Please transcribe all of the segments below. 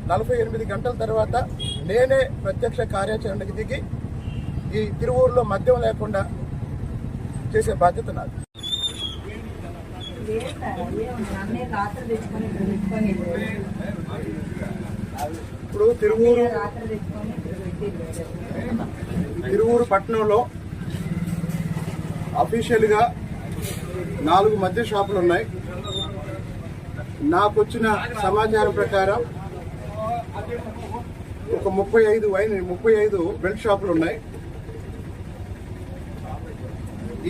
48 గంటల తర్వాత నేనే ప్రత్యక్ష కార్యాచరణకు దిగి ఈ తిరువూరులో మద్యం లేకుండా చేసే బాధ్యత నాది. ఇప్పుడు తిరువూరు పట్టణంలో అఫీషియల్గా 4 మద్య షాపులు ఉన్నాయి. నాకు వచ్చిన సమాచారం ప్రకారం ఒక 35 బెల్ట్ షాపులు ఉన్నాయి.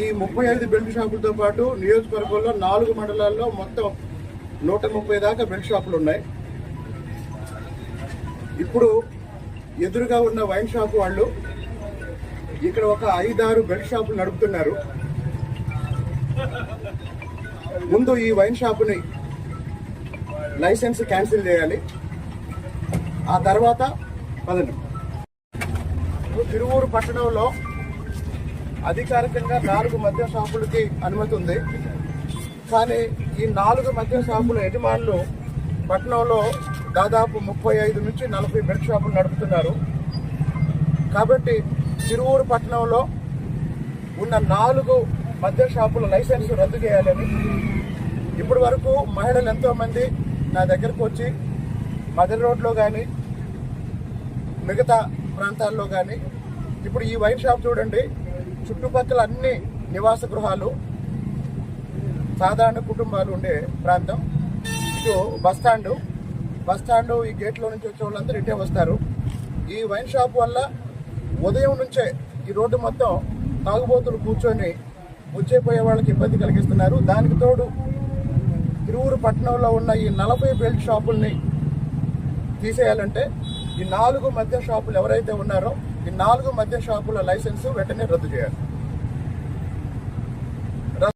ఈ 35 బెల్ట్ షాపులతో పాటు నియోజకవర్గంలో 4 మండలాల్లో మొత్తం 130 దాకా బెల్ట్ షాపులు ఉన్నాయి. ఇప్పుడు ఎదురుగా ఉన్న వైన్ షాప్ వాళ్ళు ఇక్కడ ఒక 5-6 బెల్ట్ షాపులు నడుపుతున్నారు. ముందు ఈ వైన్ షాపుని లైసెన్స్ క్యాన్సిల్ చేయాలి. ఆ తర్వాత తిరువూరు పట్టణంలో అధికారికంగా 4 మద్య షాపులకి అనుమతి ఉంది. కానీ ఈ 4 మద్య షాపుల యజమానులు పట్టణంలో దాదాపు 35 నుంచి 40 బెల్ట్ షాపులు నడుపుతున్నారు. కాబట్టి తిరువూరు పట్టణంలో ఉన్న 4 మద్య షాపుల లైసెన్స్ రద్దు చేయాలని ఇప్పటి వరకు మహిళలు ఎంతోమంది నా దగ్గరకు వచ్చి మదర్ రోడ్లో కానీ మిగతా ప్రాంతాల్లో కానీ, ఇప్పుడు ఈ వైన్ షాప్ చూడండి, చుట్టుపక్కల అన్ని నివాస గృహాలు, సాధారణ కుటుంబాలు ఉండే ప్రాంతం. ఇటు బస్టాండు ఈ గేట్లో నుంచి వచ్చే వాళ్ళందరూ ఇటే వస్తారు. ఈ వైన్ షాప్ వల్ల ఉదయం నుంచే ఈ రోడ్డు మొత్తం తాగుబోతులు కూర్చొని వచ్చేపోయే వాళ్ళకి ఇబ్బంది కలిగిస్తున్నారు. దానికి తోడు తిరువూరు పట్టణంలో ఉన్న ఈ 40 బెల్ట్ షాపుల్ని తీసేయాలంటే ఈ 4 మద్య షాపులు ఎవరైతే ఉన్నారో ఈ 4 మద్య షాపుల లైసెన్స్ వెంటనే రద్దు చేయాలి.